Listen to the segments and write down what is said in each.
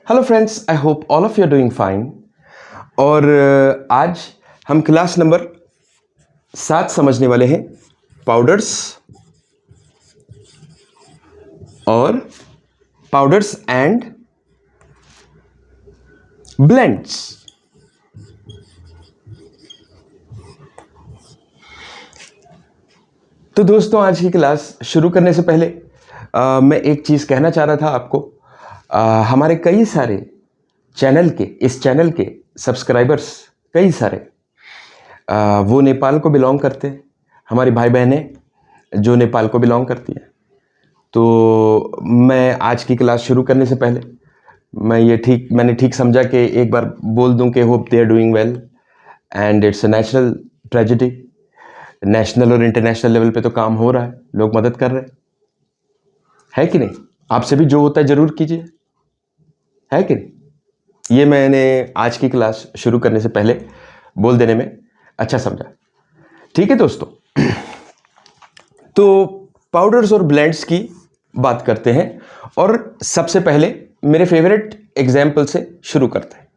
Hello friends, I hope all of you are doing fine. और आज हम class number 7 समझने वाले हैं, पाउडर्स एंड ब्लेंड्स। तो दोस्तों, आज की क्लास शुरू करने से पहले मैं एक चीज़ कहना चाह रहा था आपको। हमारे कई सारे इस चैनल के सब्सक्राइबर्स कई सारे वो नेपाल को बिलोंग करते हैं। हमारी भाई बहनें जो नेपाल को बिलोंग करती हैं। तो मैं आज की क्लास शुरू करने से पहले मैंने ठीक समझा कि एक बार बोल दूं कि hope they are doing well and it's a natural tragedy. National और इंटरनेशनल लेवल पे तो काम हो रहा है, लोग मदद कर रहे हैं, है कि नहीं? आपसे भी जो होता है ज़रूर कीजिए, है कि नहीं? ये मैंने आज की क्लास शुरू करने से पहले बोल देने में अच्छा समझा। ठीक है दोस्तों, तो पाउडर्स और ब्लेंड्स की बात करते हैं और सबसे पहले मेरे फेवरेट एग्जाम्पल से शुरू करते हैं।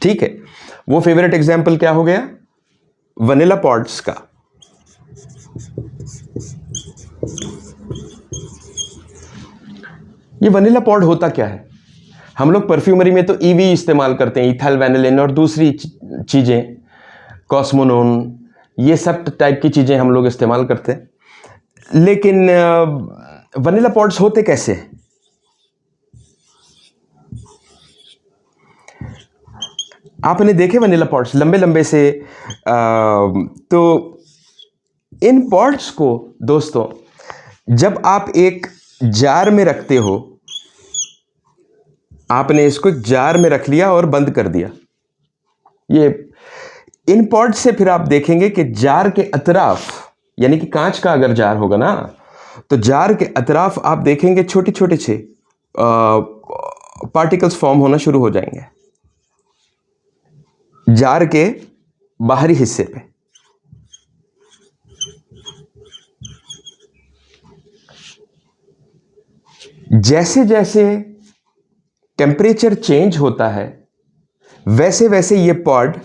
ठीक है, वो फेवरेट एग्जाम्पल क्या हो गया? वनीला पॉड्स का। ये वनीला पॉड होता क्या है? हम लोग परफ्यूमरी में तो ईवी इस्तेमाल करते हैं, इथाइल वैनिलिन और दूसरी चीज़ें, कॉस्मोनोन, ये सब टाइप की चीज़ें हम लोग इस्तेमाल करते हैं। लेकिन वनीला पॉड्स होते कैसे हैं? आपने देखे वनीला पॉड्स लंबे लंबे से? तो इन पॉड्स को दोस्तों, जब आप एक जार में रखते हो, आपने इसको एक जार में रख लिया और बंद कर दिया। ये इन पॉड से फिर आप देखेंगे कि जार के अतराफ, यानी कि कांच का अगर जार होगा ना, तो जार के अतराफ आप देखेंगे छोटे छोटे से पार्टिकल्स फॉर्म होना शुरू हो जाएंगे जार के बाहरी हिस्से पे। जैसे जैसे टेम्परेचर चेंज होता है, वैसे वैसे ये पॉड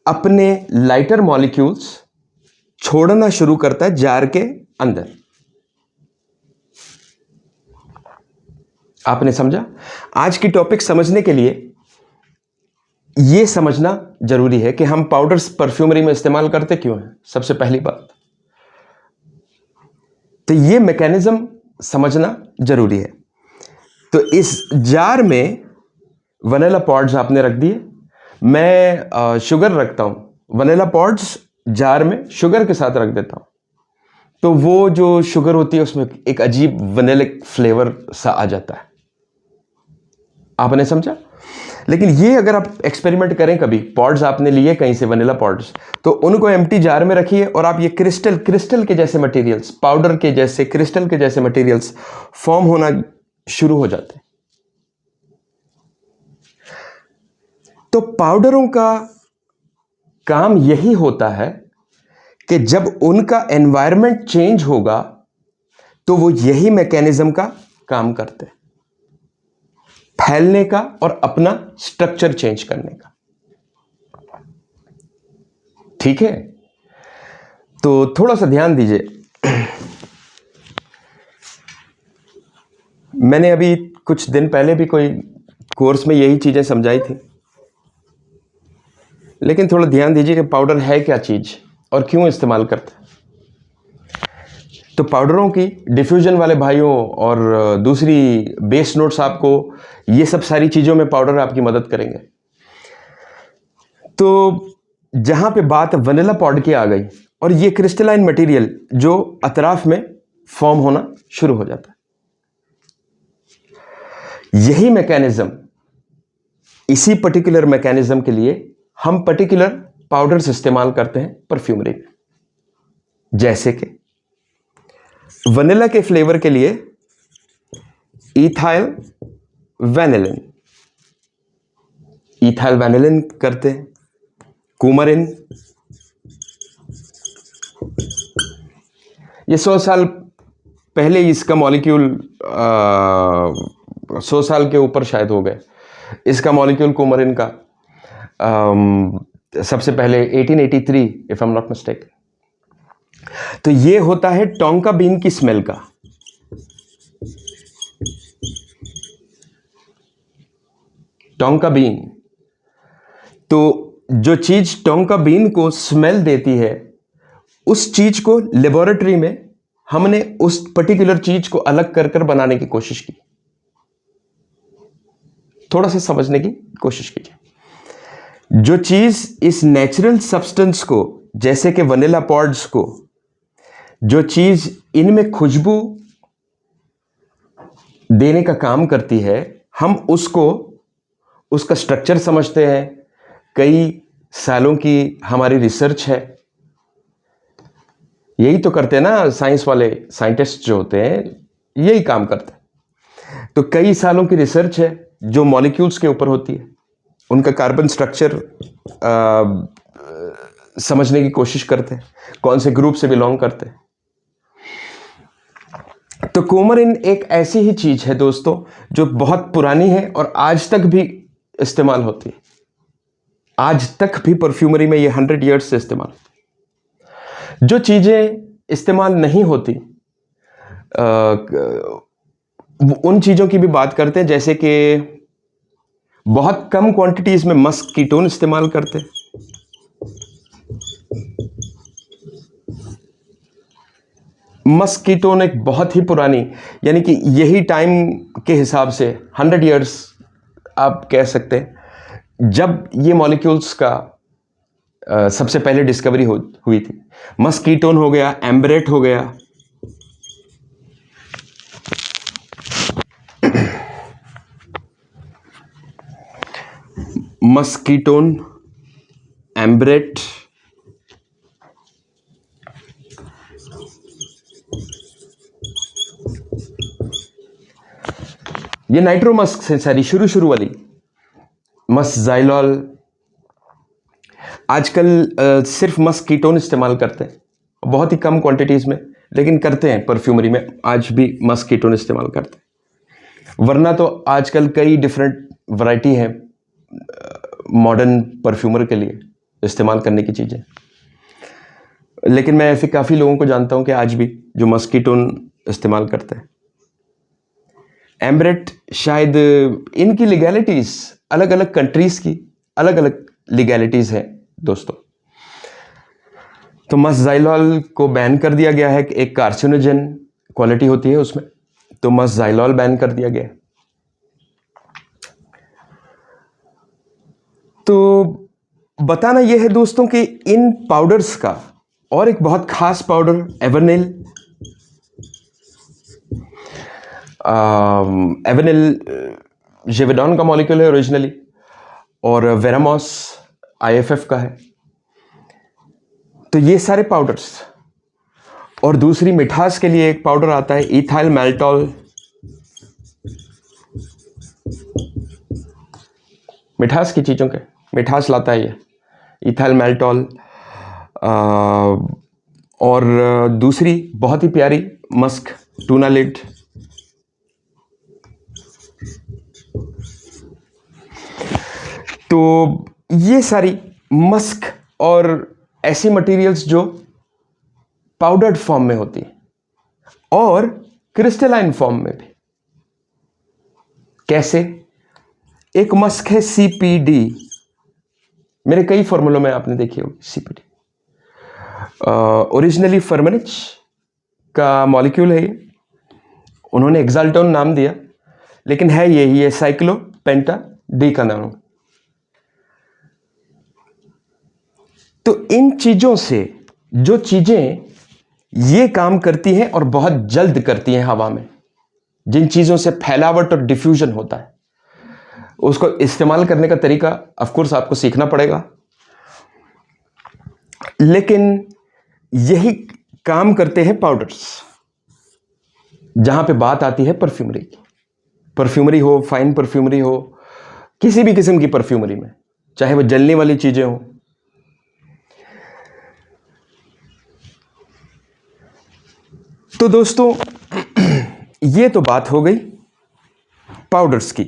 अपने लाइटर मॉलिक्यूल्स छोड़ना शुरू करता है जार के अंदर। आपने समझा? आज की टॉपिक समझने के लिए यह समझना जरूरी है कि हम पाउडर्स परफ्यूमरी में इस्तेमाल करते क्यों हैं। सबसे पहली बात तो यह मैकेनिज्म समझना जरूरी है। तो इस जार में वनीला पॉड्स आपने रख दिए। मैं शुगर रखता हूं, वनीला पॉड्स जार में शुगर के साथ रख देता हूं, तो वो जो शुगर होती है उसमें एक अजीब वनीलिक फ्लेवर सा आ जाता है। आपने समझा? लेकिन ये अगर आप एक्सपेरिमेंट करें, कभी पॉड्स आपने लिए कहीं से वनीला पॉड्स, तो उनको एम्प्टी जार में रखिए और आप ये क्रिस्टल के जैसे मटेरियल्स, पाउडर के जैसे, क्रिस्टल के जैसे मटेरियल्स फॉर्म होना शुरू हो जाते हैं। तो पाउडरों का काम यही होता है कि जब उनका एनवायरनमेंट चेंज होगा तो वो यही मैकेनिज्म का काम करते हैं, फैलने का और अपना स्ट्रक्चर चेंज करने का। ठीक है, तो थोड़ा सा ध्यान दीजिए। मैंने अभी कुछ दिन पहले भी कोई कोर्स में यही चीजें समझाई थी, लेकिन थोड़ा ध्यान दीजिए कि पाउडर है क्या चीज और क्यों इस्तेमाल करते हैं। तो पाउडरों की डिफ्यूजन वाले भाइयों और दूसरी बेस नोट्स, आपको ये सब सारी चीज़ों में पाउडर आपकी मदद करेंगे। तो जहाँ पे बात वनीला पॉड की आ गई और ये क्रिस्टलाइन मटेरियल जो अतराफ में फॉर्म होना शुरू हो जाता है, यही मैकेनिज्म, इसी पर्टिकुलर मैकेनिज्म के लिए हम पर्टिकुलर पाउडर्स इस्तेमाल करते हैं परफ्यूमरी में। जैसे कि वनीला के फ्लेवर के लिए इथाइल वैनिलिन करते हैं, कुमारिन। ये 100 साल पहले इसका मॉलिक्यूल 100 साल के ऊपर शायद हो गए। इसका मॉलिक्यूल कुमरिन का सबसे पहले 1883 if I am not mistake. तो ये होता है टोंका बीन की स्मेल का। टोंका बीन, तो जो चीज टोंका बीन को स्मेल देती है, उस चीज को लेबोरेटरी में हमने उस पर्टिकुलर चीज को अलग कर कर बनाने की कोशिश की। थोड़ा सा समझने की कोशिश कीजिए। जो चीज इस नेचुरल सब्सटेंस को, जैसे कि वनीला पॉड्स को, जो चीज इनमें खुशबू देने का काम करती है, हम उसको, उसका स्ट्रक्चर समझते हैं। कई सालों की हमारी रिसर्च है। यही तो करते हैं ना साइंस वाले, साइंटिस्ट जो होते हैं यही काम करते हैं। तो कई सालों की रिसर्च है जो मॉलिक्यूल्स के ऊपर होती है, उनका कार्बन स्ट्रक्चर समझने की कोशिश करते हैं, कौन से ग्रुप से बिलोंग करते हैं। तो कुमरिन एक ऐसी ही चीज है दोस्तों जो बहुत पुरानी है और आज तक भी इस्तेमाल होती है। आज तक भी परफ्यूमरी में ये 100 ईयर्स से इस्तेमाल होती है। जो चीजें इस्तेमाल नहीं होती उन चीजों की भी बात करते हैं, जैसे कि बहुत कम क्वांटिटीज में मस्क कीटोन इस्तेमाल करते हैं। मस्क कीटोन एक बहुत ही पुरानी, यानी कि यही टाइम के हिसाब से 100 ईयर्स आप कह सकते हैं, जब ये मॉलिक्यूल्स का सबसे पहले डिस्कवरी हुई थी। मस्क कीटोन हो गया, एम्बरेट हो गया, मस्कीटोन, एम्बरेट, ये नाइट्रोमस्क से सारी शुरू वाली मस्क-ज़ाइलॉल। आजकल सिर्फ मस्कीटोन इस्तेमाल करते हैं, बहुत ही कम क्वांटिटीज में, लेकिन करते हैं परफ्यूमरी में आज भी मस्कीटोन इस्तेमाल करते हैं। वरना तो आजकल कई डिफरेंट वैरायटी है मॉडर्न परफ्यूमर के लिए इस्तेमाल करने की चीज़ें, लेकिन मैं ऐसे काफ़ी लोगों को जानता हूं कि आज भी जो मस्कीटोन इस्तेमाल करते हैं। एम्बरेट, शायद इनकी लीगैलिटीज़ अलग अलग कंट्रीज़ की अलग अलग लीगैलिटीज़ हैं दोस्तों। तो मस्क-ज़ाइलॉल को बैन कर दिया गया है, एक कार्सिनोजन क्वालिटी होती है उसमें, तो मस्क-ज़ाइलॉल बैन कर दिया गया है। तो बताना यह है दोस्तों कि इन पाउडर्स का और एक बहुत खास पाउडर एवरनिल, एवरनिल ज़िवेडॉन का मॉलिक्यूल है ओरिजिनली, और वेरामॉस IFF का है। तो ये सारे पाउडर्स, और दूसरी मिठास के लिए एक पाउडर आता है इथाइल मैल्टॉल। मिठास की चीज़ों के मिठास लाता है ये इथाइल मैल्टॉल। और दूसरी बहुत ही प्यारी मस्क टूनालिड। तो ये सारी मस्क और ऐसी मटेरियल्स जो पाउडर्ड फॉर्म में होती है और क्रिस्टलाइन फॉर्म में भी। कैसे? एक मस्क है CPD, मेरे कई फॉर्मूलों में आपने देखी होगी CPD। ओरिजिनली फर्मेनिच का मॉलिक्यूल है ये, उन्होंने एक्साल्टोन नाम दिया, लेकिन है ये साइक्लोपेंटाडिकानोन। तो इन चीजों से जो चीजें ये काम करती हैं और बहुत जल्द करती हैं हवा में, जिन चीजों से फैलावट और डिफ्यूजन होता है, उसको इस्तेमाल करने का तरीका ऑफ कोर्स आपको सीखना पड़ेगा। लेकिन यही काम करते हैं पाउडर्स। जहां पे बात आती है परफ्यूमरी की, परफ्यूमरी हो, फाइन परफ्यूमरी हो, किसी भी किस्म की परफ्यूमरी में, चाहे वो जलने वाली चीजें हो। तो दोस्तों ये तो बात हो गई पाउडर्स की।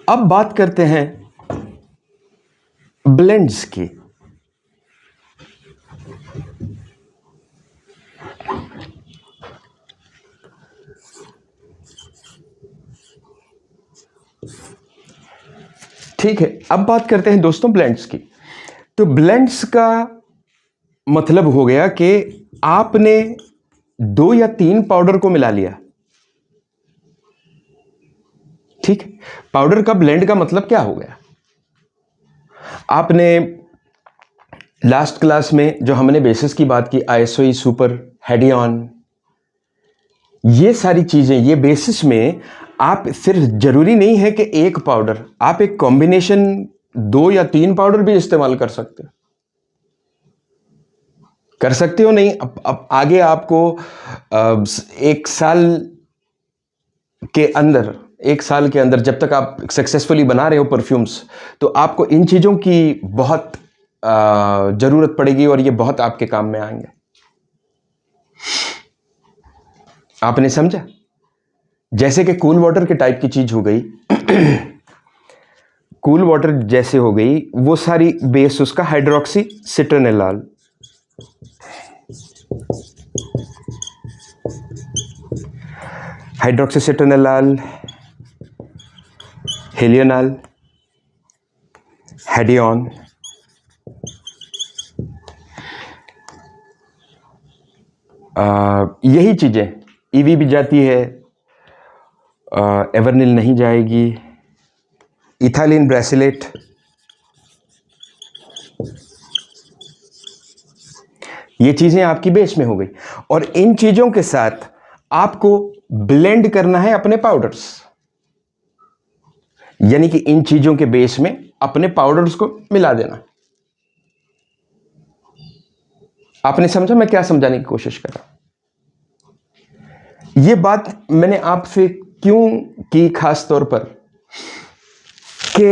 अब बात करते हैं ब्लेंड्स की। ठीक है, अब बात करते हैं दोस्तों ब्लेंड्स की। तो ब्लेंड्स का मतलब हो गया कि आपने 2 या 3 पाउडर को मिला लिया। ठीक है, पाउडर का ब्लेंड का मतलब क्या हो गया? आपने लास्ट क्लास में जो हमने बेसिस की बात की, आईएसओई, सुपर, हेडियन, ये सारी चीजें, ये बेसिस में आप सिर्फ जरूरी नहीं है कि एक पाउडर, आप एक कॉम्बिनेशन 2 या 3 पाउडर भी इस्तेमाल कर सकते हो नहीं। अब आगे आपको 1 साल के अंदर, 1 साल के अंदर जब तक आप सक्सेसफुली बना रहे हो परफ्यूम्स, तो आपको इन चीजों की बहुत जरूरत पड़ेगी और ये बहुत आपके काम में आएंगे। आपने समझा? जैसे कि कूल वाटर के टाइप की चीज हो गई कूल वाटर जैसे हो गई, वो सारी बेस उसका हाइड्रोक्सी सिट्रोनिलाल, हाइड्रोक्सीसिट्रोनिलाल, हेलियोनाल, हेडियन, यही चीजें। ईवी भी जाती है, एवर्निल नहीं जाएगी, इथाइलिन ब्रासिलेट, ये चीजें आपकी बेस में हो गई। और इन चीजों के साथ आपको ब्लेंड करना है अपने पाउडर्स, यानी कि इन चीजों के बेस में अपने पाउडर्स को मिला देना। आपने समझा मैं क्या समझाने की कोशिश कर रहा हूं? ये बात मैंने आपसे क्यों की खास तौर पर कि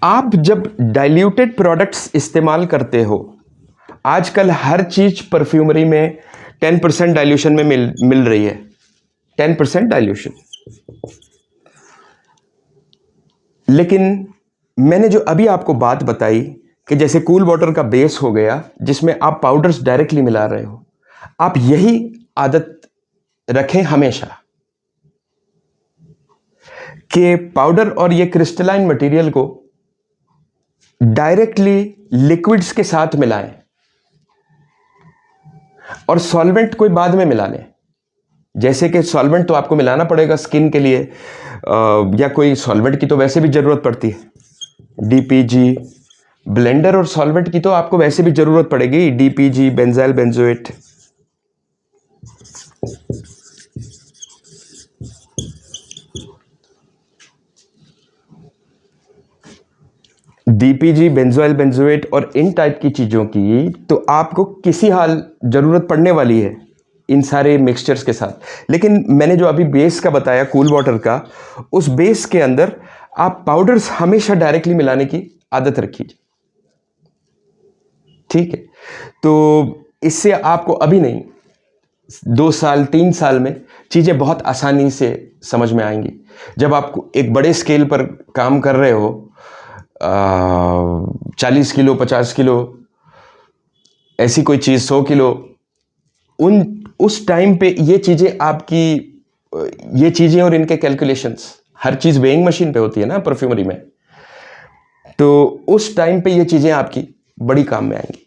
आप जब डाइल्यूटेड प्रोडक्ट्स इस्तेमाल करते हो, आजकल हर चीज परफ्यूमरी में 10% डाइल्यूशन में मिल रही है, 10% डाइल्यूशन। लेकिन मैंने जो अभी आपको बात बताई कि जैसे कूल वाटर का बेस हो गया जिसमें आप पाउडर्स डायरेक्टली मिला रहे हो, आप यही आदत रखें हमेशा कि पाउडर और ये क्रिस्टलाइन मटेरियल को डायरेक्टली लिक्विड्स के साथ मिलाएं और सॉल्वेंट कोई बाद में मिला लें। जैसे कि सॉल्वेंट तो आपको मिलाना पड़ेगा स्किन के लिए, या कोई सॉल्वेंट की तो वैसे भी जरूरत पड़ती है, डीपीजी, ब्लेंडर और सॉल्वेंट की तो आपको वैसे भी जरूरत पड़ेगी, DPG, benzyl benzoate. DPG, benzoyl benzoate और इन टाइप की चीज़ों की तो आपको किसी हाल ज़रूरत पड़ने वाली है इन सारे मिक्सचर्स के साथ। लेकिन मैंने जो अभी बेस का बताया कूल वाटर का, उस बेस के अंदर आप पाउडर्स हमेशा डायरेक्टली मिलाने की आदत रखिए। ठीक है, तो इससे आपको अभी नहीं, 2 साल 3 साल में चीज़ें बहुत आसानी से समझ में आएंगी। जब आप एक बड़े स्केल पर काम कर रहे हो, 40 किलो, 50 किलो, ऐसी कोई चीज़ 100 किलो, उस टाइम पे ये चीज़ें आपकी, ये चीज़ें और इनके कैलकुलेशंस, हर चीज़ वेइंग मशीन पे होती है ना परफ्यूमरी में, तो उस टाइम पे ये चीज़ें आपकी बड़ी काम में आएंगी।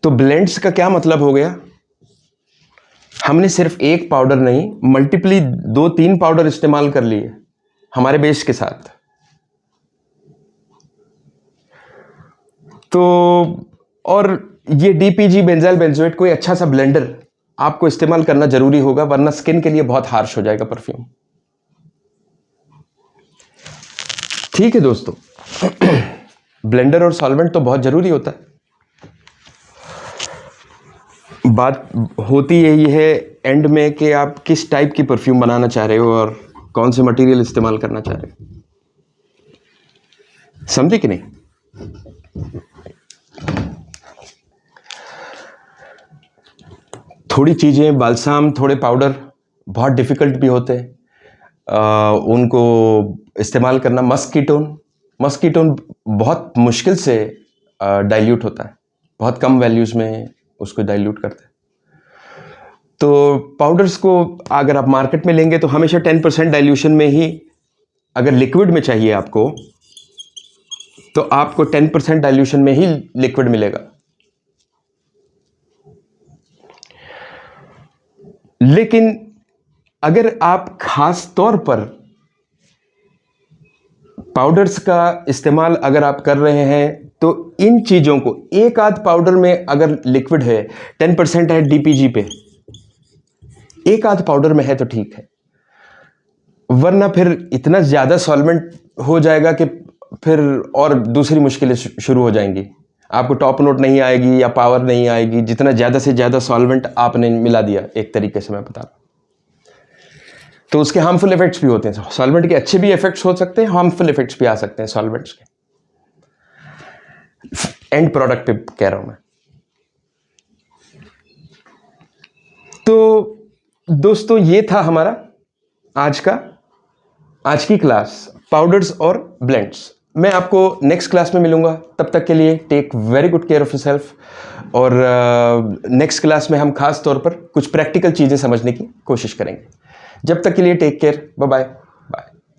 तो ब्लेंड्स का क्या मतलब हो गया? हमने सिर्फ एक पाउडर नहीं, मल्टीपली 2-3 पाउडर इस्तेमाल कर लिए हमारे बेस के साथ। तो और ये डीपीजी, बेंजाइल बेंजोएट, कोई अच्छा सा ब्लेंडर आपको इस्तेमाल करना जरूरी होगा, वरना स्किन के लिए बहुत हार्श हो जाएगा परफ्यूम। ठीक है दोस्तों, ब्लेंडर और सॉल्वेंट तो बहुत जरूरी होता है। बात होती यही है एंड में कि आप किस टाइप की परफ्यूम बनाना चाह रहे हो और कौन से मटेरियल इस्तेमाल करना चाह रहे हो। समझे कि नहीं? थोड़ी चीज़ें, बाल्साम, थोड़े पाउडर बहुत डिफ़िकल्ट भी होते हैं उनको इस्तेमाल करना। मस्कीटोन बहुत मुश्किल से डाइल्यूट होता है, बहुत कम वैल्यूज़ में उसको डाइल्यूट करते हैं। तो पाउडर्स को अगर आप मार्केट में लेंगे तो हमेशा 10% डाइल्यूशन में ही, अगर लिक्विड में चाहिए आपको तो आपको 10% डाइल्यूशन में ही लिक्विड मिलेगा। लेकिन अगर आप खास तौर पर पाउडर्स का इस्तेमाल अगर आप कर रहे हैं तो इन चीज़ों को, एक आध पाउडर में अगर लिक्विड है, 10% है डीपीजी पे, एक आध पाउडर में है तो ठीक है, वरना फिर इतना ज़्यादा सॉल्वेंट हो जाएगा कि फिर और दूसरी मुश्किलें शुरू हो जाएंगी। आपको टॉप नोट नहीं आएगी या पावर नहीं आएगी, जितना ज़्यादा से ज़्यादा सॉल्वेंट आपने मिला दिया, एक तरीके से मैं बता रहा हूँ। तो उसके हार्मफुल इफेक्ट्स भी होते हैं। सॉल्वेंट के अच्छे भी इफेक्ट्स हो सकते हैं, हार्मफुल इफेक्ट्स भी आ सकते हैं सॉल्वेंट्स के। एंड प्रोडक्ट पे कह रहा हूं मैं। तो दोस्तों ये था हमारा आज की क्लास, पाउडर्स और ब्लेंड्स। मैं आपको नेक्स्ट क्लास में मिलूंगा, तब तक के लिए take very good care of yourself. और नेक्स्ट क्लास में हम खास तौर पर कुछ प्रैक्टिकल चीज़ें समझने की कोशिश करेंगे। जब तक के लिए टेक केयर, बाय बाय।